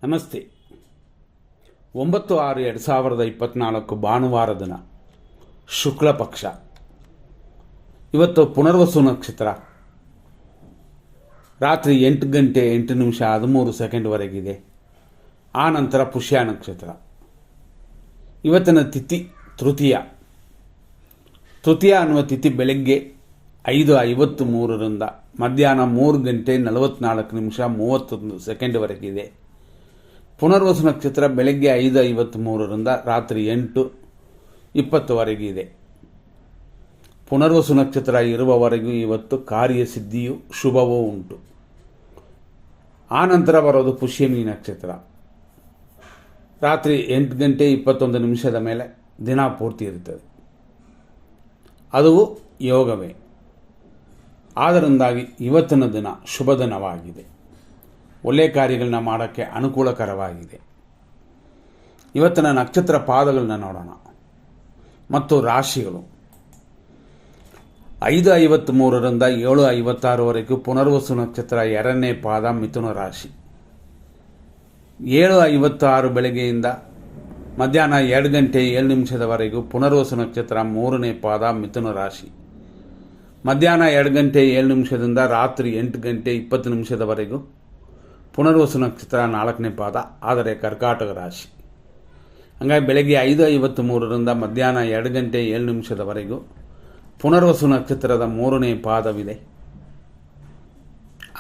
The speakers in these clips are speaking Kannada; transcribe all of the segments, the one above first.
ನಮಸ್ತೆ. 9/6/2024 ಭಾನುವಾರ ದಿನ, ಶುಕ್ಲ ಪಕ್ಷ. ಇವತ್ತು ಪುನರ್ವಸು ನಕ್ಷತ್ರ ರಾತ್ರಿ 8:08:13 ಆ ನಂತರ ಪುಷ್ಯ ನಕ್ಷತ್ರ. ಇವತ್ತಿನ ತಿಥಿ ತೃತೀಯ. ತೃತೀಯ ಅನ್ನುವ ತಿಥಿ ಬೆಳಗ್ಗೆ 5:53 ಮಧ್ಯಾಹ್ನ 3:44:31 ಪುನರ್ವಸು ನಕ್ಷತ್ರ ಬೆಳಗ್ಗೆ 5:53 ರಾತ್ರಿ 8:20 ಪುನರ್ವಸು ನಕ್ಷತ್ರ ಇರುವವರೆಗೂ ಇವತ್ತು ಕಾರ್ಯಸಿದ್ಧಿಯು ಶುಭವೂ ಉಂಟು. ಆನಂತರ ಬರೋದು ಪುಷ್ಯಮಿ ನಕ್ಷತ್ರ. ರಾತ್ರಿ 8:21 ಮೇಲೆ ದಿನ ಪೂರ್ತಿ ಇರುತ್ತದೆ. ಅದು ಯೋಗವೇ. ಆದ್ದರಿಂದಾಗಿ ಇವತ್ತಿನ ದಿನ ಶುಭ ದಿನವಾಗಿದೆ. ಒಳ್ಳೆಯ ಕಾರ್ಯಗಳನ್ನ ಮಾಡೋಕ್ಕೆ ಅನುಕೂಲಕರವಾಗಿದೆ. ಇವತ್ತಿನ ನಕ್ಷತ್ರ ಪಾದಗಳನ್ನ ನೋಡೋಣ ಮತ್ತು ರಾಶಿಗಳು. 5:53 7:56 ಪುನರ್ವಸು ನಕ್ಷತ್ರ 2ನೇ ಪಾದ ಮಿಥುನ ರಾಶಿ. 7:56 ಬೆಳಗ್ಗೆಯಿಂದ ಮಧ್ಯಾಹ್ನ 2:07 ಪುನರ್ವಸು ನಕ್ಷತ್ರ 3ನೇ ಪಾದ ಮಿಥುನ ರಾಶಿ. ಮಧ್ಯಾಹ್ನ 2:07 ರಾತ್ರಿ 8:20 ಪುನರ್ವಸು ನಕ್ಷತ್ರ 4ನೇ ಪಾದ, ಆದರೆ ಕರ್ಕಾಟಕ ರಾಶಿ. ಹಂಗಾಗಿ ಬೆಳಗ್ಗೆ 5:53 ಮಧ್ಯಾಹ್ನ 2:07 ಪುನರ್ವಸು ನಕ್ಷತ್ರದ 3ನೇ ಪಾದವಿದೆ.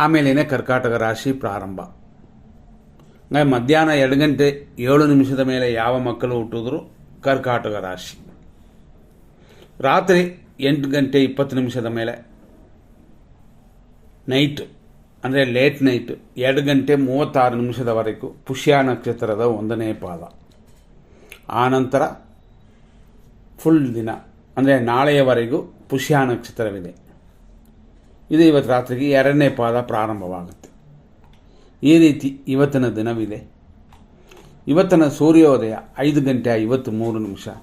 ಆಮೇಲೆ ಕರ್ಕಾಟಕ ರಾಶಿ ಪ್ರಾರಂಭ. ಹಂಗಾಗಿ ಮಧ್ಯಾಹ್ನ 2:07 ಮೇಲೆ ಯಾವ ಮಕ್ಕಳು ಹುಟ್ಟಿದ್ರು ಕರ್ಕಾಟಕ ರಾಶಿ. ರಾತ್ರಿ 8:20 ಮೇಲೆ ನೈಟ್ ಅಂದರೆ ಲೇಟ್ ನೈಟ್ 2:36 ಪುಷ್ಯ ನಕ್ಷತ್ರದ 1ನೇ ಪಾದ. ಆನಂತರ ಫುಲ್ ದಿನ ಅಂದರೆ ನಾಳೆಯವರೆಗೂ ಪುಷ್ಯ ನಕ್ಷತ್ರವಿದೆ. ಇದು ಇವತ್ತು ರಾತ್ರಿಗೆ 2ನೇ ಪಾದ ಪ್ರಾರಂಭವಾಗುತ್ತೆ. ಈ ರೀತಿ ಇವತ್ತಿನ ದಿನವಿದೆ. ಇವತ್ತಿನ ಸೂರ್ಯೋದಯ 5:53,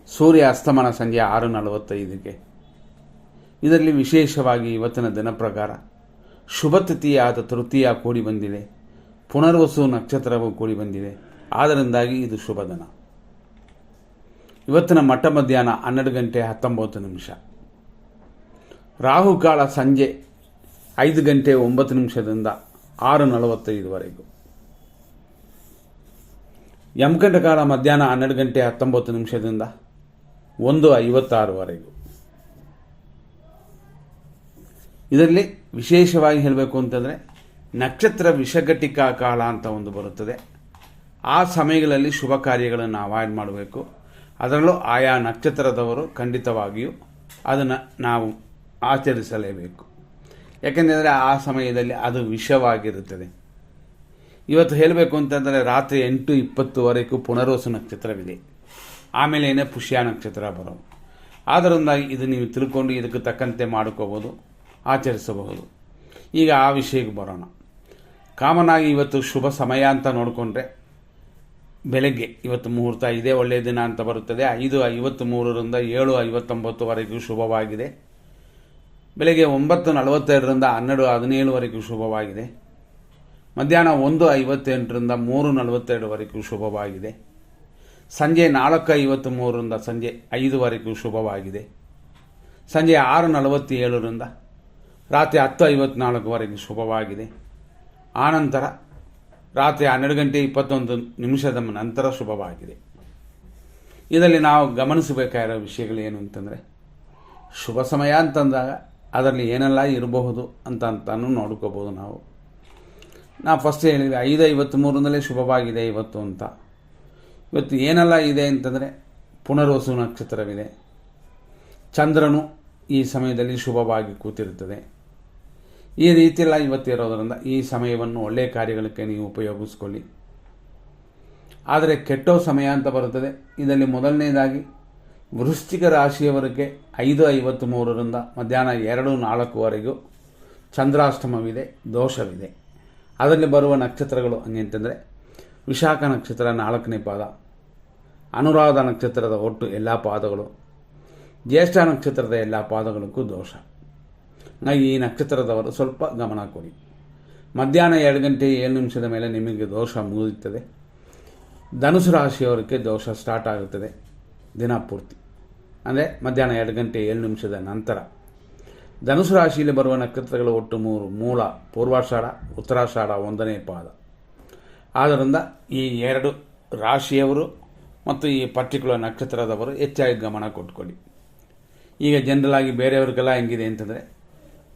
ಸೂರ್ಯ ಅಸ್ತಮನ ಸಂಜೆ 6:45. ಇದರಲ್ಲಿ ವಿಶೇಷವಾಗಿ ಇವತ್ತಿನ ದಿನ ಪ್ರಕಾರ ಶುಭ ತಿಥಿಯಾದ ತೃತೀಯ ಕೂಡಿ ಬಂದಿದೆ, ಪುನರ್ವಸು ನಕ್ಷತ್ರವು ಕೂಡಿ ಬಂದಿದೆ. ಆದ್ದರಿಂದಾಗಿ ಇದು ಶುಭ ದಿನ. ಇವತ್ತಿನ ಮಟ್ಟ ಮಧ್ಯಾಹ್ನ 12:19. ರಾಹುಕಾಲ ಸಂಜೆ 5:09 6:45. ಯಮಗಂಟಕಾಲ ಮಧ್ಯಾಹ್ನ 12:19 1:56. ಇದರಲ್ಲಿ ವಿಶೇಷವಾಗಿ ಹೇಳಬೇಕು ಅಂತಂದರೆ ನಕ್ಷತ್ರ ವಿಷಘಟಿಕಾ ಕಾಲ ಅಂತ ಒಂದು ಬರುತ್ತದೆ. ಆ ಸಮಯಗಳಲ್ಲಿ ಶುಭ ಕಾರ್ಯಗಳನ್ನು ಅವಾಯ್ಡ್ ಮಾಡಬೇಕು. ಅದರಲ್ಲೂ ಆಯಾ ನಕ್ಷತ್ರದವರು ಖಂಡಿತವಾಗಿಯೂ ಅದನ್ನು ನಾವು ಆಚರಿಸಲೇಬೇಕು. ಯಾಕೆಂದರೆ ಆ ಸಮಯದಲ್ಲಿ ಅದು ವಿಷವಾಗಿರುತ್ತದೆ. ಇವತ್ತು ಹೇಳಬೇಕು ಅಂತಂದರೆ ರಾತ್ರಿ 8:20 ಪುನರ್ವಸು ನಕ್ಷತ್ರವಿದೆ. ಆಮೇಲೆ ಪುಷ್ಯ ನಕ್ಷತ್ರ ಬರೋದು. ಆದ್ದರಿಂದಾಗಿ ಇದು ನೀವು ತಿಳ್ಕೊಂಡು ಇದಕ್ಕೆ ತಕ್ಕಂತೆ ಮಾಡ್ಕೋಬೋದು, ಆಚರಿಸಬಹುದು. ಈಗ ಆ ವಿಷಯಕ್ಕೆ ಬರೋಣ. ಕಾಮನ್ ಆಗಿ ಇವತ್ತು ಶುಭ ಸಮಯ ಅಂತ ನೋಡಿಕೊಂಡ್ರೆ ಬೆಳಗ್ಗೆ ಇವತ್ತು ಮುಹೂರ್ತ ಇದೇ ಒಳ್ಳೆಯ ದಿನ ಅಂತ ಬರುತ್ತದೆ. 5:53 7:59 ಶುಭವಾಗಿದೆ. ಬೆಳಗ್ಗೆ 9:42 12:17 ಶುಭವಾಗಿದೆ. ಮಧ್ಯಾಹ್ನ 1:58 3:42 ಶುಭವಾಗಿದೆ. ಸಂಜೆ 4:53 ಸಂಜೆ 5 ಶುಭವಾಗಿದೆ. ಸಂಜೆ 6:47 ರಾತ್ರಿ 10:54 ಶುಭವಾಗಿದೆ. ಆನಂತರ ರಾತ್ರಿ 12:21 ನಂತರ ಶುಭವಾಗಿದೆ. ಇದರಲ್ಲಿ ನಾವು ಗಮನಿಸಬೇಕಾಗಿರೋ ವಿಷಯಗಳೇನು ಅಂತಂದರೆ, ಶುಭ ಸಮಯ ಅಂತಂದಾಗ ಅದರಲ್ಲಿ ಏನೆಲ್ಲ ಇರಬಹುದು ಅಂತಲೂ ನೋಡ್ಕೋಬೋದು. ನಾವು ಫಸ್ಟ್ ಹೇಳಿದ್ವಿ 5:53 ಶುಭವಾಗಿದೆ ಇವತ್ತು ಅಂತ. ಇವತ್ತು ಏನೆಲ್ಲ ಇದೆ ಅಂತಂದರೆ ಪುನರ್ವಸು ನಕ್ಷತ್ರವಿದೆ. ಚಂದ್ರನು ಈ ಸಮಯದಲ್ಲಿ ಶುಭವಾಗಿ ಕೂತಿರುತ್ತದೆ. ಈ ರೀತಿಯೆಲ್ಲ ಇವತ್ತಿರೋದರಿಂದ ಈ ಸಮಯವನ್ನು ಒಳ್ಳೆಯ ಕಾರ್ಯಗಳಿಗೆ ನೀವು ಉಪಯೋಗಿಸ್ಕೊಳ್ಳಿ. ಆದರೆ ಕೆಟ್ಟೋ ಸಮಯ ಅಂತ ಬರುತ್ತದೆ. ಇದರಲ್ಲಿ ಮೊದಲನೇದಾಗಿ ವೃಶ್ಚಿಕ ರಾಶಿಯವರಿಗೆ 5:53 ಮಧ್ಯಾಹ್ನ 2:04 ಚಂದ್ರಾಷ್ಟಮವಿದೆ, ದೋಷವಿದೆ. ಅದರಲ್ಲಿ ಬರುವ ನಕ್ಷತ್ರಗಳು ಅಂತಂದರೆ ವಿಶಾಖ ನಕ್ಷತ್ರ 4ನೇ ಪಾದ, ಅನುರಾಧ ನಕ್ಷತ್ರದ ಒಟ್ಟು ಎಲ್ಲ ಪಾದಗಳು, ಜ್ಯೇಷ್ಠ ನಕ್ಷತ್ರದ ಎಲ್ಲ ಪಾದಗಳಿಗೂ ದೋಷ. ಈ ನಕ್ಷತ್ರದವರು ಸ್ವಲ್ಪ ಗಮನ ಕೊಡಿ. ಮಧ್ಯಾಹ್ನ 2 ಗಂಟೆ 7 ನಿಮಿಷದ ಮೇಲೆ ನಿಮಗೆ ದೋಷ ಮುಗಿಯುತ್ತದೆ. ಧನುಸು ರಾಶಿಯವರಿಗೆ ದೋಷ ಸ್ಟಾರ್ಟ್ ಆಗುತ್ತದೆ ದಿನ ಪೂರ್ತಿ, ಅಂದರೆ ಮಧ್ಯಾಹ್ನ 2 ಗಂಟೆ 7 ನಿಮಿಷದ ನಂತರ. ಧನುಸು ರಾಶಿಯಲ್ಲಿ ಬರುವ ನಕ್ಷತ್ರಗಳು ಒಟ್ಟು 3: ಮೂಲ, ಪೂರ್ವಾಷಾಢ, ಉತ್ತರಾಷಾಢ 1ನೇ ಪಾದ. ಆದ್ದರಿಂದ ಈ 2 ರಾಶಿಯವರು ಮತ್ತು ಈ ಪರ್ಟಿಕ್ಯುಲರ್ ನಕ್ಷತ್ರದವರು ಹೆಚ್ಚಾಗಿ ಗಮನ ಕೊಟ್ಕೊಳ್ಳಿ. ಈಗ ಜನರಲ್ ಆಗಿ ಬೇರೆಯವ್ರಿಗೆಲ್ಲ ಹೆಂಗಿದೆ ಅಂತಂದರೆ,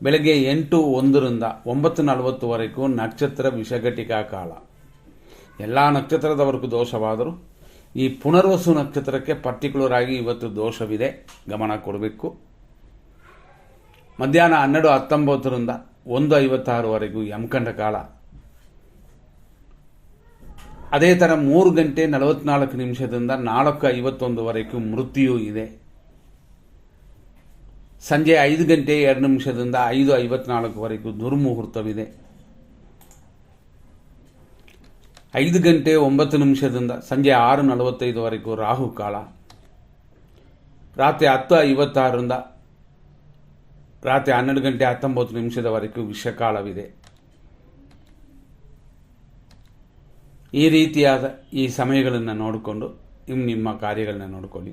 ಬೆಳಗ್ಗೆ 8:01ರಿಂದ 9:40ವರೆಗೂ ನಕ್ಷತ್ರ ವಿಷಘಟಿಕಾ ಕಾಲ. ಎಲ್ಲ ನಕ್ಷತ್ರದವರೆಗೂ ದೋಷವಾದರೂ ಈ ಪುನರ್ವಸು ನಕ್ಷತ್ರಕ್ಕೆ ಪರ್ಟಿಕ್ಯುಲರ್ ಆಗಿ ಇವತ್ತು ದೋಷವಿದೆ, ಗಮನ ಕೊಡಬೇಕು. ಮಧ್ಯಾಹ್ನ 12:19ರಿಂದ 1:56ವರೆಗೂ ಯಮಕಂಡ ಕಾಲ. ಅದೇ ಥರ 3 ಗಂಟೆ 44 ನಿಮಿಷದಿಂದ 4:51ವರೆಗೂ ಮೃತ್ಯು ಇದೆ. ಸಂಜೆ 5 ಗಂಟೆ 2 ನಿಮಿಷದಿಂದ 5:54ವರೆಗೂ ದುರ್ಮುಹೂರ್ತವಿದೆ. 5 ಗಂಟೆ 9 ನಿಮಿಷದಿಂದ ಸಂಜೆ 6:45ವರೆಗೂ ರಾಹುಕಾಲ. ರಾತ್ರಿ 10:56ರಿಂದ ರಾತ್ರಿ 12 ಗಂಟೆ 19 ನಿಮಿಷದವರೆಗೂ ವಿಷಕಾಲವಿದೆ. ಈ ರೀತಿಯಾದ ಈ ಸಮಯಗಳನ್ನು ನೋಡಿಕೊಂಡು ನಿಮ್ಮ ಕಾರ್ಯಗಳನ್ನ ನೋಡಿಕೊಳ್ಳಿ.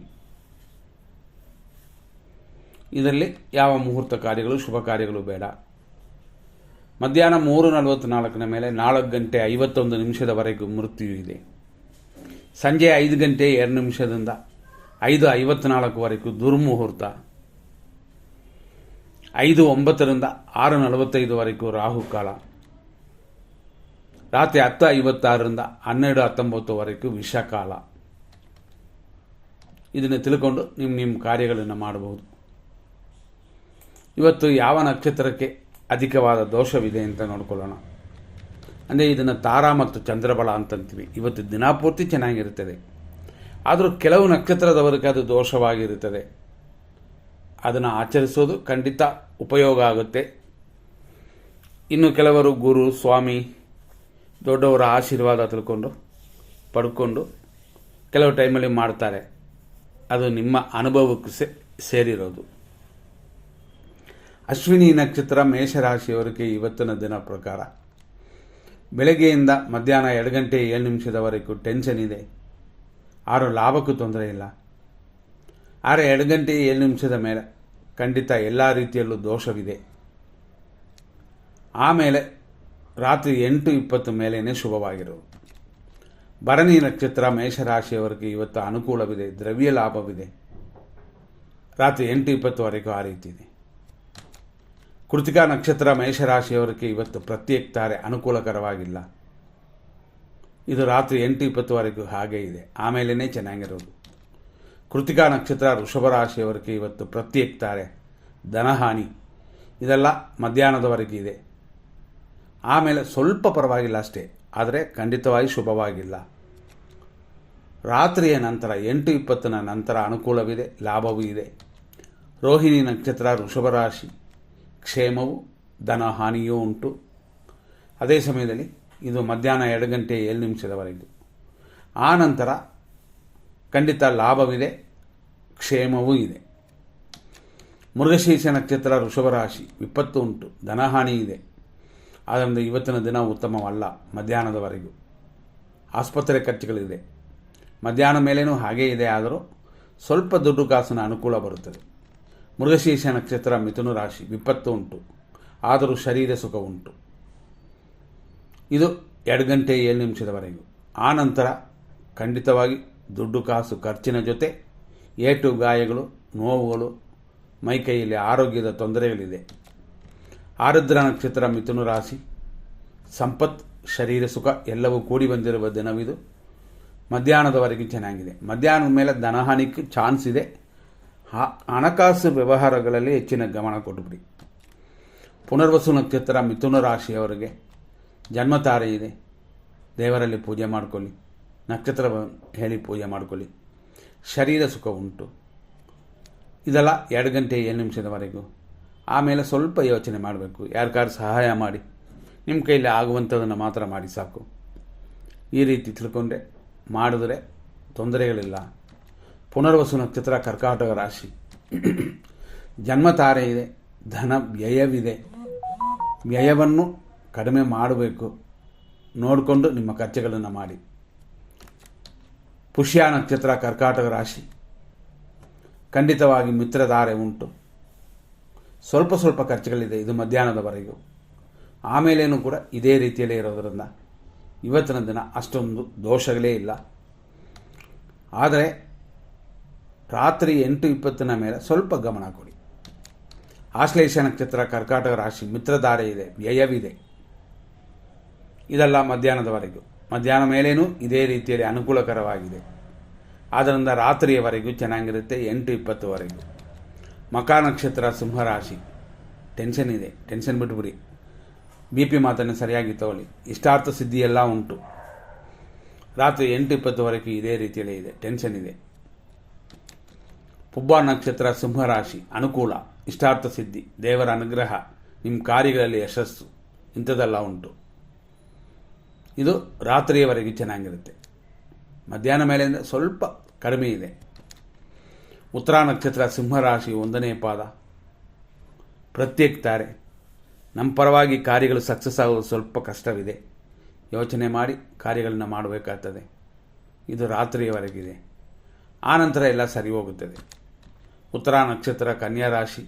ಇದರಲ್ಲಿ ಯಾವ ಮುಹೂರ್ತ ಕಾರ್ಯಗಳು, ಶುಭ ಕಾರ್ಯಗಳು ಬೇಡ. ಮಧ್ಯಾಹ್ನ 3:44 ಮೇಲೆ 4 ಗಂಟೆ 51 ನಿಮಿಷದವರೆಗೂ ಮೃತ್ಯು ಇದೆ. ಸಂಜೆ 5 ಗಂಟೆ 2 ನಿಮಿಷದಿಂದ 5:54ವರೆಗೂ ದುರ್ಮುಹೂರ್ತ. 5:09ರಿಂದ 6:45ವರೆಗೂ ರಾಹುಕಾಲ. ರಾತ್ರಿ 10:56ರಿಂದ 12:19ವರೆಗೂ ವಿಷಕಾಲ. ಇದನ್ನು ತಿಳ್ಕೊಂಡು ನಿಮ್ಮ ಕಾರ್ಯಗಳನ್ನು ಮಾಡಬಹುದು. ಇವತ್ತು ಯಾವ ನಕ್ಷತ್ರಕ್ಕೆ ಅಧಿಕವಾದ ದೋಷವಿದೆ ಅಂತ ನೋಡ್ಕೊಳ್ಳೋಣ. ಅಂದರೆ ಇದನ್ನು ತಾರಾ ಮತ್ತು ಚಂದ್ರಬಲ ಅಂತಂತೀವಿ. ಇವತ್ತು ದಿನಪೂರ್ತಿ ಚೆನ್ನಾಗಿರುತ್ತದೆ, ಆದರೂ ಕೆಲವು ನಕ್ಷತ್ರದವರಿಗೆ ಅದು ದೋಷವಾಗಿರುತ್ತದೆ. ಅದನ್ನು ಆಚರಿಸೋದು ಖಂಡಿತ ಉಪಯೋಗ ಆಗುತ್ತೆ. ಇನ್ನು ಕೆಲವರು ಗುರು, ಸ್ವಾಮಿ, ದೊಡ್ಡವರ ಆಶೀರ್ವಾದ ಪಡ್ಕೊಂಡು ಕೆಲವು ಟೈಮಲ್ಲಿ ಮಾಡ್ತಾರೆ. ಅದು ನಿಮ್ಮ ಅನುಭವಕ್ಕೆ ಸೇರಿರೋದು. ಅಶ್ವಿನಿ ನಕ್ಷತ್ರ ಮೇಷರಾಶಿಯವರಿಗೆ ಇವತ್ತಿನ ದಿನ ಪ್ರಕಾರ ಬೆಳಗ್ಗೆಯಿಂದ ಮಧ್ಯಾಹ್ನ 2 ಗಂಟೆ 7 ನಿಮಿಷದವರೆಗೂ ಟೆನ್ಷನ್ ಇದೆ, ಆರು ಲಾಭಕ್ಕೂ ತೊಂದರೆ ಇಲ್ಲ. ಆದರೆ 2 ಗಂಟೆ 7 ನಿಮಿಷದ ಮೇಲೆ ಖಂಡಿತ ಎಲ್ಲ ರೀತಿಯಲ್ಲೂ ದೋಷವಿದೆ. ಆಮೇಲೆ ರಾತ್ರಿ 8:20 ಮೇಲೇ ಶುಭವಾಗಿರೋದು. ಭರಣಿ ನಕ್ಷತ್ರ ಮೇಷರಾಶಿಯವರಿಗೆ ಇವತ್ತು ಅನುಕೂಲವಿದೆ, ದ್ರವ್ಯ ಲಾಭವಿದೆ. ರಾತ್ರಿ 8:20ವರೆಗೂ ಆ ರೀತಿ ಇದೆ. ಕೃತಿಕಾ ನಕ್ಷತ್ರ ಮೇಷರಾಶಿಯವರಿಗೆ ಇವತ್ತು ಪ್ರತ್ಯೇಕ ತಾರೆ ಅನುಕೂಲಕರವಾಗಿಲ್ಲ. ಇದು ರಾತ್ರಿ 8:20ವರೆಗೂ ಹಾಗೇ ಇದೆ, ಆಮೇಲೇ ಚೆನ್ನಾಗಿರೋದು. ಕೃತಿಕಾ ನಕ್ಷತ್ರ ವೃಷಭ ರಾಶಿಯವರಿಗೆ ಇವತ್ತು ಪ್ರತ್ಯೇಕ ತಾರೆ, ಧನಹಾನಿ ಇದೆಲ್ಲ ಮಧ್ಯಾಹ್ನದವರೆಗೆ ಇದೆ. ಆಮೇಲೆ ಸ್ವಲ್ಪ ಪರವಾಗಿಲ್ಲ ಅಷ್ಟೇ, ಆದರೆ ಖಂಡಿತವಾಗಿ ಶುಭವಾಗಿಲ್ಲ. ರಾತ್ರಿಯ ನಂತರ 8:20ನ ನಂತರ ಅನುಕೂಲವಿದೆ, ಲಾಭವೂ ಇದೆ. ರೋಹಿಣಿ ನಕ್ಷತ್ರ ವೃಷಭ ರಾಶಿ, ಕ್ಷೇಮವು ಧನಹಾನಿಯೂ ಉಂಟು. ಅದೇ ಸಮಯದಲ್ಲಿ ಇದು ಮಧ್ಯಾಹ್ನ 2 ಗಂಟೆ 7 ನಿಮಿಷದವರೆಗೂ. ಆ ನಂತರ ಖಂಡಿತ ಲಾಭವಿದೆ, ಕ್ಷೇಮವೂ ಇದೆ. ಮೃಗಶೀರ್ಷ ನಕ್ಷತ್ರ ವೃಷಭ ರಾಶಿ, ವಿಪತ್ತು ಉಂಟು, ಧನಹಾನಿ ಇದೆ. ಆದ್ದರಿಂದ ಇವತ್ತಿನ ದಿನ ಉತ್ತಮವಲ್ಲ. ಮಧ್ಯಾಹ್ನದವರೆಗೂ ಆಸ್ಪತ್ರೆ ಖರ್ಚುಗಳಿದೆ. ಮಧ್ಯಾಹ್ನ ಮೇಲೇನೂ ಹಾಗೇ ಇದೆ, ಆದರೂ ಸ್ವಲ್ಪ ದುಡ್ಡು ಕಾಸಿನ ಅನುಕೂಲ ಬರುತ್ತದೆ. ಮೃಗಶೀರ್ಷ ನಕ್ಷತ್ರ ಮಿಥುನ ರಾಶಿ, ವಿಪತ್ತು ಉಂಟು, ಆದರೂ ಶರೀರ ಸುಖ ಉಂಟು. ಇದು 2 ಗಂಟೆ 7 ನಿಮಿಷದವರೆಗೂ. ಆ ನಂತರ ಖಂಡಿತವಾಗಿ ದುಡ್ಡು ಕಾಸು ಖರ್ಚಿನ ಜೊತೆ ಏಟು ಗಾಯಗಳು, ನೋವುಗಳು, ಮೈಕೈಯಲ್ಲಿ ಆರೋಗ್ಯದ ತೊಂದರೆಗಳಿದೆ. ಆರುದ್ರ ನಕ್ಷತ್ರ ಮಿಥುನ ರಾಶಿ, ಸಂಪತ್, ಶರೀರ ಸುಖ ಎಲ್ಲವೂ ಕೂಡಿ ಬಂದಿರುವ ದಿನವಿದು. ಮಧ್ಯಾಹ್ನದವರೆಗೂ ಚೆನ್ನಾಗಿದೆ. ಮಧ್ಯಾಹ್ನದ ಮೇಲೆ ಧನಹಾನಿಗೆ ಚಾನ್ಸ್ ಇದೆ. ಹಣಕಾಸು ವ್ಯವಹಾರಗಳಲ್ಲಿ ಹೆಚ್ಚಿನ ಗಮನ ಕೊಟ್ಟುಬಿಡಿ. ಪುನರ್ವಸು ನಕ್ಷತ್ರ ಮಿಥುನ ರಾಶಿಯವರಿಗೆ ಜನ್ಮತಾರೆ ಇದೆ. ದೇವರಲ್ಲಿ ಪೂಜೆ ಮಾಡಿಕೊಳ್ಳಿ, ನಕ್ಷತ್ರ ಹೇಳಿ ಪೂಜೆ ಮಾಡಿಕೊಳ್ಳಿ. ಶರೀರ ಸುಖ ಉಂಟು. ಇದೆಲ್ಲ 2 ಗಂಟೆ 7 ನಿಮಿಷದವರೆಗೂ. ಆಮೇಲೆ ಸ್ವಲ್ಪ ಯೋಚನೆ ಮಾಡಬೇಕು. ಯಾರಿಗಾರು ಸಹಾಯ ಮಾಡಿ, ನಿಮ್ಮ ಕೈಲಿ ಆಗುವಂಥದ್ದನ್ನು ಮಾತ್ರ ಮಾಡಿ ಸಾಕು. ಈ ರೀತಿ ತಿಳ್ಕೊಂಡೆ ಮಾಡಿದ್ರೆ ತೊಂದರೆಗಳಿಲ್ಲ. ಪುನರ್ವಸು ನಕ್ಷತ್ರ ಕರ್ಕಾಟಕ ರಾಶಿ, ಜನ್ಮತಾರೆ ಇದೆ, ಧನ ವ್ಯಯವಿದೆ. ವ್ಯಯವನ್ನು ಕಡಿಮೆ ಮಾಡಬೇಕು, ನೋಡಿಕೊಂಡು ನಿಮ್ಮ ಖರ್ಚುಗಳನ್ನು ಮಾಡಿ. ಪುಷ್ಯ ನಕ್ಷತ್ರ ಕರ್ಕಾಟಕ ರಾಶಿ, ಖಂಡಿತವಾಗಿ ಮಿತ್ರಧಾರೆ ಉಂಟು. ಸ್ವಲ್ಪ ಖರ್ಚುಗಳಿದೆ ಇದು ಮಧ್ಯಾಹ್ನದವರೆಗೂ. ಆಮೇಲೇನೂ ಕೂಡ ಇದೇ ರೀತಿಯಲ್ಲೇ ಇರೋದರಿಂದ ಇವತ್ತಿನ ದಿನ ಅಷ್ಟೊಂದು ದೋಷಗಳೇ ಇಲ್ಲ. ಆದರೆ ರಾತ್ರಿ 8:20 ಮೇಲೆ ಸ್ವಲ್ಪ ಗಮನ ಕೊಡಿ. ಆಶ್ಲೇಷ ನಕ್ಷತ್ರ ಕರ್ಕಾಟಕ ರಾಶಿ, ಮಿತ್ರಧಾರೆ ಇದೆ, ವ್ಯಯವಿದೆ. ಇದೆಲ್ಲ ಮಧ್ಯಾಹ್ನದವರೆಗೂ. ಮಧ್ಯಾಹ್ನ ಮೇಲೇನೂ ಇದೇ ರೀತಿಯಲ್ಲಿ ಅನುಕೂಲಕರವಾಗಿದೆ. ಆದ್ದರಿಂದ ರಾತ್ರಿಯವರೆಗೂ ಚೆನ್ನಾಗಿರುತ್ತೆ, 8:20ವರೆಗೂ. ಮಖ ನಕ್ಷತ್ರ ಸಿಂಹರಾಶಿ, ಟೆನ್ಷನ್ ಇದೆ, ಟೆನ್ಷನ್ ಬಿಟ್ಬಿಡಿ. BP ಮಾತನ್ನು ಸರಿಯಾಗಿ ತಗೊಳ್ಳಿ. ಇಷ್ಟಾರ್ಥ ಸಿದ್ಧಿ ಎಲ್ಲ ಉಂಟು. ರಾತ್ರಿ 8:20ವರೆಗೂ ಇದೇ ರೀತಿಯಲ್ಲೇ ಇದೆ, ಟೆನ್ಷನ್ ಇದೆ. ಪುಬ್ಬ ನಕ್ಷತ್ರ ಸಿಂಹರಾಶಿ, ಅನುಕೂಲ, ಇಷ್ಟಾರ್ಥ ಸಿದ್ಧಿ, ದೇವರ ಅನುಗ್ರಹ, ನಿಮ್ಮ ಕಾರ್ಯಗಳಲ್ಲಿ ಯಶಸ್ಸು, ಇಂಥದ್ದೆಲ್ಲ ಉಂಟು. ಇದು ರಾತ್ರಿಯವರೆಗೂ ಚೆನ್ನಾಗಿರುತ್ತೆ. ಮಧ್ಯಾಹ್ನ ಮೇಲಿಂದ ಸ್ವಲ್ಪ ಕಡಿಮೆ ಇದೆ. ಉತ್ತರ ನಕ್ಷತ್ರ ಸಿಂಹರಾಶಿ, 1ನೇ ಪಾದ, ಪ್ರತ್ಯೇಕ ತಾರೆ. ನಮ್ಮ ಪರವಾಗಿ ಕಾರ್ಯಗಳು ಸಕ್ಸಸ್ ಆಗೋದು ಸ್ವಲ್ಪ ಕಷ್ಟವಿದೆ. ಯೋಚನೆ ಮಾಡಿ ಕಾರ್ಯಗಳನ್ನು ಮಾಡಬೇಕಾಗ್ತದೆ. ಇದು ರಾತ್ರಿಯವರೆಗಿದೆ. ಆನಂತರ ಎಲ್ಲ ಸರಿ ಹೋಗುತ್ತದೆ. ಉತ್ತರ ನಕ್ಷತ್ರ ಕನ್ಯಾ ರಾಶಿ,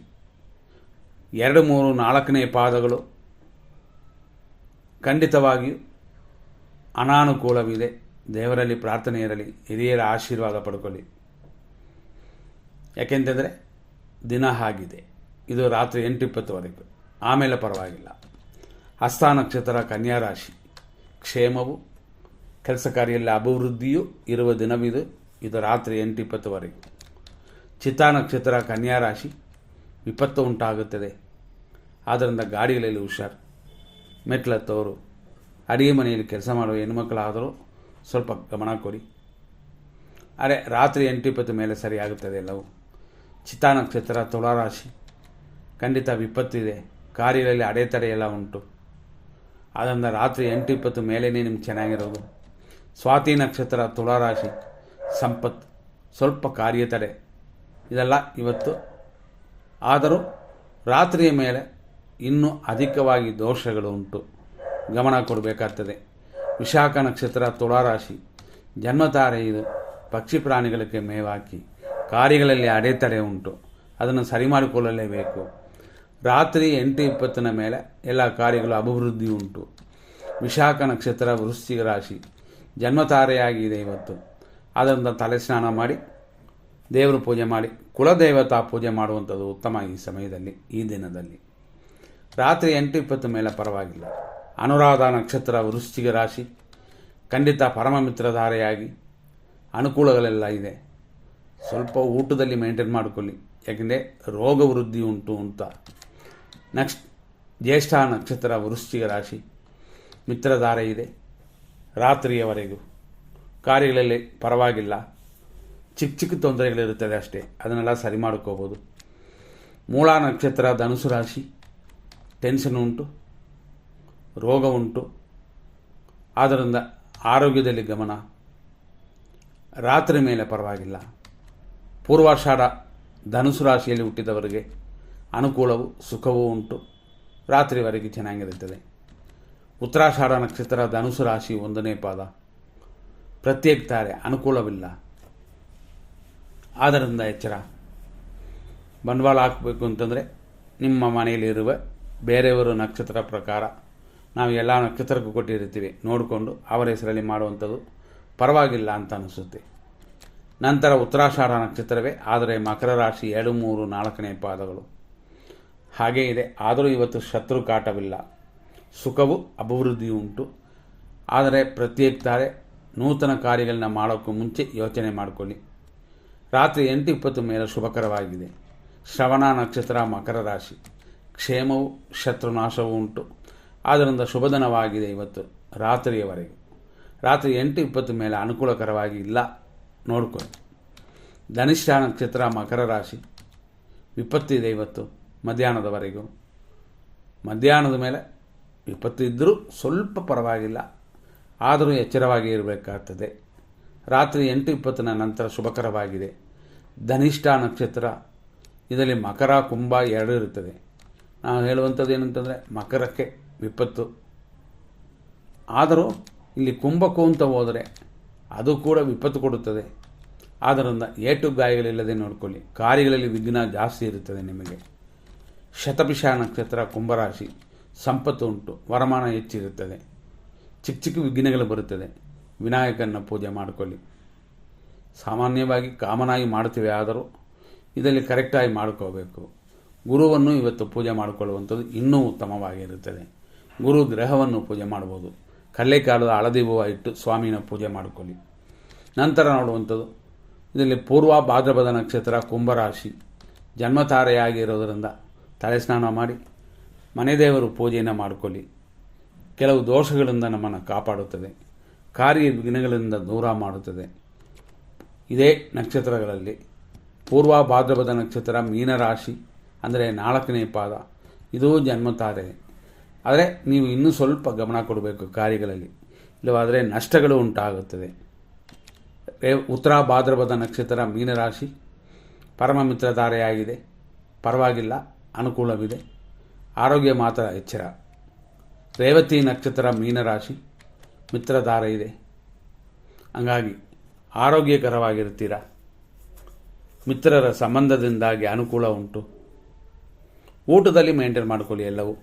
2, 3, 4ನೇ ಪಾದಗಳು ಖಂಡಿತವಾಗಿಯೂ ಅನಾನುಕೂಲವಿದೆ. ದೇವರಲ್ಲಿ ಪ್ರಾರ್ಥನೆ ಇರಲಿ, ಹಿರಿಯರ ಆಶೀರ್ವಾದ ಪಡ್ಕೊಳ್ಳಿ. ಯಾಕೆಂತಂದರೆ ದಿನ ಆಗಿದೆ. ಇದು ರಾತ್ರಿ 8:20ವರೆಗೂ, ಆಮೇಲೆ ಪರವಾಗಿಲ್ಲ. ಹಸ್ತ ನಕ್ಷತ್ರ ಕನ್ಯಾ ರಾಶಿ, ಕ್ಷೇಮವು, ಕೆಲಸ ಕಾರ್ಯದಲ್ಲಿ ಅಭಿವೃದ್ಧಿಯೂ ಇರುವ ದಿನವಿದು. ಇದು ರಾತ್ರಿ 8:20ವರೆಗೂ. ಚಿತ್ತಾ ನಕ್ಷತ್ರ ಕನ್ಯಾ ರಾಶಿ, ವಿಪತ್ತು ಉಂಟಾಗುತ್ತದೆ. ಆದ್ದರಿಂದ ಗಾಡಿಗಳಲ್ಲಿ ಹುಷಾರು. ಮೆಟ್ಲತ್ತವರು, ಅಡಿಗೆ ಮನೆಯಲ್ಲಿ ಕೆಲಸ ಮಾಡುವ ಹೆಣ್ಮಕ್ಕಳಾದರೂ ಸ್ವಲ್ಪ ಗಮನ ಕೊಡಿ. ಅರೆ ರಾತ್ರಿ 8:20 ಮೇಲೆ ಸರಿಯಾಗುತ್ತದೆ ಎಲ್ಲವೂ. ಚಿತ್ತಾ ನಕ್ಷತ್ರ ತುಲಾರಾಶಿ, ಖಂಡಿತ ವಿಪತ್ತಿದೆ. ಕಾರ್ಯಗಳಲ್ಲಿ ಅಡೆತಡೆ ಎಲ್ಲ ಉಂಟು. ಆದ್ದರಿಂದ ರಾತ್ರಿ 8:20 ಮೇಲೇ ನಿಮ್ಗೆ ಚೆನ್ನಾಗಿರೋದು. ಸ್ವಾತಿ ನಕ್ಷತ್ರ ತುಲಾರಾಶಿ, ಸಂಪತ್ತು, ಸ್ವಲ್ಪ ಕಾರ್ಯತಡೆ, ಇದೆಲ್ಲ ಇವತ್ತು. ಆದರೂ ರಾತ್ರಿಯ ಮೇಲೆ ಇನ್ನೂ ಅಧಿಕವಾಗಿ ದೋಷಗಳು ಉಂಟು, ಗಮನ ಕೊಡಬೇಕಾಗ್ತದೆ. ವಿಶಾಖ ನಕ್ಷತ್ರ ತುಲಾರಾಶಿ, ಜನ್ಮತಾರೆ ಇದು. ಪಕ್ಷಿ ಪ್ರಾಣಿಗಳಿಗೆ ಮೇವಾಕಿ, ಕಾರ್ಯಗಳಲ್ಲಿ ಅಡೆತಡೆ ಉಂಟು, ಅದನ್ನು ಸರಿ ಮಾಡಿಕೊಳ್ಳಲೇಬೇಕು. ರಾತ್ರಿ 8:20 ಮೇಲೆ ಎಲ್ಲ ಕಾರ್ಯಗಳು ಅಭಿವೃದ್ಧಿ ಉಂಟು. ವಿಶಾಖ ನಕ್ಷತ್ರ ವೃಶ್ಚಿಕ ರಾಶಿ, ಜನ್ಮತಾರೆಯಾಗಿದೆ ಇವತ್ತು. ಆದ್ದರಿಂದ ತಲೆ ಸ್ನಾನ ಮಾಡಿ, ದೇವರ ಪೂಜೆ ಮಾಡಿ, ಕುಲದೇವತಾ ಪೂಜೆ ಮಾಡುವಂಥದ್ದು ಉತ್ತಮ ಈ ಸಮಯದಲ್ಲಿ, ಈ ದಿನದಲ್ಲಿ. ರಾತ್ರಿ 8:20 ಮೇಲೆ ಪರವಾಗಿಲ್ಲ. ಅನುರಾಧ ನಕ್ಷತ್ರ ವೃಶ್ಚಿಕ ರಾಶಿ, ಖಂಡಿತ ಪರಮ ಮಿತ್ರಧಾರೆಯಾಗಿ ಅನುಕೂಲಗಳೆಲ್ಲ ಇದೆ. ಸ್ವಲ್ಪ ಊಟದಲ್ಲಿ ಮೇಂಟೈನ್ ಮಾಡಿಕೊಳ್ಳಿ, ಯಾಕೆಂದರೆ ರೋಗ ವೃದ್ಧಿ ಉಂಟು ಅಂತ. ನೆಕ್ಸ್ಟ್ ಜ್ಯೇಷ್ಠ ನಕ್ಷತ್ರ ವೃಶ್ಚಿಕ ರಾಶಿ, ಮಿತ್ರಧಾರೆ ಇದೆ ರಾತ್ರಿಯವರೆಗೂ. ಕಾರ್ಯಗಳಲ್ಲಿ ಪರವಾಗಿಲ್ಲ, ಚಿಕ್ಕ ತೊಂದರೆಗಳಿರುತ್ತದೆ ಅಷ್ಟೇ, ಅದನ್ನೆಲ್ಲ ಸರಿ ಮಾಡ್ಕೋಬೋದು. ಮೂಲ ನಕ್ಷತ್ರ ಧನುಸು ರಾಶಿ, ಟೆನ್ಷನ್ ಉಂಟು, ರೋಗ ಉಂಟು. ಆದ್ದರಿಂದ ಆರೋಗ್ಯದಲ್ಲಿ ಗಮನ. ರಾತ್ರಿ ಮೇಲೆ ಪರವಾಗಿಲ್ಲ. ಪೂರ್ವಾಷಾಢ ಧನುಸು ರಾಶಿಯಲ್ಲಿ ಹುಟ್ಟಿದವರಿಗೆ ಅನುಕೂಲವು, ಸುಖವೂ ಉಂಟು. ರಾತ್ರಿವರೆಗೆ ಚೆನ್ನಾಗಿರುತ್ತದೆ. ಉತ್ತರಾಷಾಢ ನಕ್ಷತ್ರ ಧನುಸು ರಾಶಿ, 1ನೇ ಪಾದ, ಪ್ರತ್ಯೇಕ ತಾರೆ, ಅನುಕೂಲವಿಲ್ಲ. ಆದ್ದರಿಂದ ಎಚ್ಚರ. ಬಂಡವಾಳ ಹಾಕಬೇಕು ಅಂತಂದರೆ ನಿಮ್ಮ ಮನೆಯಲ್ಲಿರುವ ಬೇರೆಯವರು ನಕ್ಷತ್ರ ಪ್ರಕಾರ, ನಾವು ಎಲ್ಲ ನಕ್ಷತ್ರಕ್ಕೂ ಕೊಟ್ಟಿರ್ತೀವಿ, ನೋಡಿಕೊಂಡು ಅವರ ಹೆಸರಲ್ಲಿ ಮಾಡುವಂಥದ್ದು ಪರವಾಗಿಲ್ಲ ಅಂತ ಅನಿಸುತ್ತೆ. ನಂತರ ಉತ್ತರಾಷಾಢ ನಕ್ಷತ್ರವೇ, ಆದರೆ ಮಕರ ರಾಶಿ 2, 3, 4ನೇ ಪಾದಗಳು ಹಾಗೇ ಇದೆ. ಆದರೂ ಇವತ್ತು ಶತ್ರು ಕಾಟವಿಲ್ಲ, ಸುಖವು, ಅಭಿವೃದ್ಧಿ ಉಂಟು. ಆದರೆ ಪ್ರತ್ಯೇಕ ತಾರೆ, ನೂತನ ಕಾರ್ಯಗಳನ್ನ ಮಾಡೋಕ್ಕೂ ಮುಂಚೆ ಯೋಚನೆ ಮಾಡಿಕೊಳ್ಳಿ. ರಾತ್ರಿ 8:20 ಮೇಲೆ ಶುಭಕರವಾಗಿದೆ. ಶ್ರವಣ ನಕ್ಷತ್ರ ಮಕರ ರಾಶಿ, ಕ್ಷೇಮವು, ಶತ್ರುನಾಶವೂ ಉಂಟು. ಆದ್ದರಿಂದ ಶುಭದಿನವಾಗಿದೆ ಇವತ್ತು ರಾತ್ರಿಯವರೆಗೂ. ರಾತ್ರಿ 8:20 ಮೇಲೆ ಅನುಕೂಲಕರವಾಗಿ ಇಲ್ಲ, ನೋಡ್ಕೊಳ್ಳಿ. ಧನಿಷ್ಠ ನಕ್ಷತ್ರ ಮಕರ ರಾಶಿ, ವಿಪತ್ತಿದೆ ಇವತ್ತು ಮಧ್ಯಾಹ್ನದವರೆಗೂ. ಮಧ್ಯಾಹ್ನದ ಮೇಲೆ ವಿಪತ್ತು ಇದ್ದರೂ ಸ್ವಲ್ಪ ಪರವಾಗಿಲ್ಲ, ಆದರೂ ಎಚ್ಚರವಾಗಿ ಇರಬೇಕಾಗ್ತದೆ. ರಾತ್ರಿ 8:20 ನಂತರ ಶುಭಕರವಾಗಿದೆ. ಧನಿಷ್ಠ ನಕ್ಷತ್ರ, ಇದರಲ್ಲಿ ಮಕರ ಕುಂಭ 2 ಇರುತ್ತದೆ. ನಾವು ಹೇಳುವಂಥದ್ದು ಏನಂತಂದರೆ, ಮಕರಕ್ಕೆ ವಿಪತ್ತು, ಆದರೂ ಇಲ್ಲಿ ಕುಂಭಕ್ಕೂ ಅಂತ ಹೋದರೆ ಅದು ಕೂಡ ವಿಪತ್ತು ಕೊಡುತ್ತದೆ. ಆದ್ದರಿಂದ ಏಟು ಗಾಯಗಳಿಲ್ಲದೆ ನೋಡಿಕೊಳ್ಳಿ. ಕಾರ್ಯಗಳಲ್ಲಿ ವಿಘ್ನ ಜಾಸ್ತಿ ಇರುತ್ತದೆ ನಿಮಗೆ. ಶತಭಿಷ ನಕ್ಷತ್ರ ಕುಂಭರಾಶಿ, ಸಂಪತ್ತು ಉಂಟು, ವರಮಾನ ಹೆಚ್ಚಿರುತ್ತದೆ. ಚಿಕ್ಕ ಚಿಕ್ಕ ವಿಘ್ನಗಳು ಬರುತ್ತದೆ. ವಿನಾಯಕನ ಪೂಜೆ ಮಾಡಿಕೊಳ್ಳಿ. ಸಾಮಾನ್ಯವಾಗಿ ಕಾಮನಾಗಿ ಮಾಡ್ತೀವಿ, ಆದರೂ ಇದರಲ್ಲಿ ಕರೆಕ್ಟಾಗಿ ಮಾಡ್ಕೋಬೇಕು. ಗುರುವನ್ನು ಇವತ್ತು ಪೂಜೆ ಮಾಡಿಕೊಳ್ಳುವಂಥದ್ದು ಇನ್ನೂ ಉತ್ತಮವಾಗಿರುತ್ತದೆ. ಗುರು ಗ್ರಹವನ್ನು ಪೂಜೆ ಮಾಡ್ಬೋದು. ಕಡಲೆಕಾಲದ ಹಳದಿ ಹೂವು ಇಟ್ಟು ಸ್ವಾಮಿನ ಪೂಜೆ ಮಾಡಿಕೊಳ್ಳಿ. ನಂತರ ನೋಡುವಂಥದ್ದು ಇದರಲ್ಲಿ ಪೂರ್ವ ಭಾದ್ರಪದ ನಕ್ಷತ್ರ ಕುಂಭರಾಶಿ, ಜನ್ಮತಾರೆಯಾಗಿರೋದರಿಂದ ತಲೆ ಸ್ನಾನ ಮಾಡಿ ಮನೆದೇವರು ಪೂಜೆಯನ್ನು ಮಾಡಿಕೊಳ್ಳಿ. ಕೆಲವು ದೋಷಗಳಿಂದ ನಮ್ಮನ್ನು ಕಾಪಾಡುತ್ತದೆ. ಕಾರ್ಯ ವಿಘ್ನಗಳಿಂದ ದೂರ ಮಾಡುತ್ತದೆ. ಇದೇ ನಕ್ಷತ್ರಗಳಲ್ಲಿ ಪೂರ್ವ ಭಾದ್ರಪದ ನಕ್ಷತ್ರ ಮೀನರಾಶಿ, ಅಂದರೆ 4ನೇ ಪಾದ, ಇದೂ ಜನ್ಮತಾರೆ. ಆದರೆ ನೀವು ಇನ್ನೂ ಸ್ವಲ್ಪ ಗಮನ ಕೊಡಬೇಕು ಕಾರ್ಯಗಳಲ್ಲಿ, ಇಲ್ಲವಾದರೆ ನಷ್ಟಗಳು ಉಂಟಾಗುತ್ತದೆ. ಉತ್ತರ ಭಾದ್ರಪದ ನಕ್ಷತ್ರ ಮೀನರಾಶಿ ಪರಮ ಮಿತ್ರ ತಾರೆಯಾಗಿದೆ. ಪರವಾಗಿಲ್ಲ, ಅನುಕೂಲವಿದೆ. ಆರೋಗ್ಯ ಮಾತ್ರ ಎಚ್ಚರ. ರೇವತಿ ನಕ್ಷತ್ರ ಮೀನರಾಶಿ ಮಿತ್ರಧಾರೆ ಇದೆ. ಹಂಗಾಗಿ ಆರೋಗ್ಯಕರವಾಗಿರ್ತೀರ. ಮಿತ್ರರ ಸಂಬಂಧದಿಂದಾಗಿ ಅನುಕೂಲ ಉಂಟು. ಊಟದಲ್ಲಿ ಮೇಂಟೈನ್ ಮಾಡಿಕೊಳ್ಳಿ ಎಲ್ಲವೂ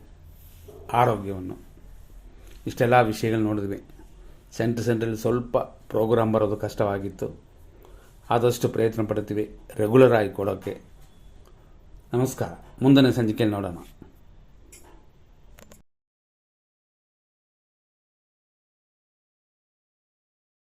ಆರೋಗ್ಯವನ್ನು. ಇಷ್ಟೆಲ್ಲ ವಿಷಯಗಳು ನೋಡಿದ್ವಿ. ಸೆಂಟ್ರಲ್ಲಿ ಸ್ವಲ್ಪ ಪ್ರೋಗ್ರಾಮ್ ಬರೋದು ಕಷ್ಟವಾಗಿತ್ತು. ಆದಷ್ಟು ಪ್ರಯತ್ನ ಪಡ್ತೀವಿ ರೆಗ್ಯುಲರ್ ಆಗಿ ಕೊಡೋಕ್ಕೆ. ನಮಸ್ಕಾರ. ಮುಂದಿನ ಸಂಚಿಕೆಯಲ್ಲಿ ನೋಡೋಣ.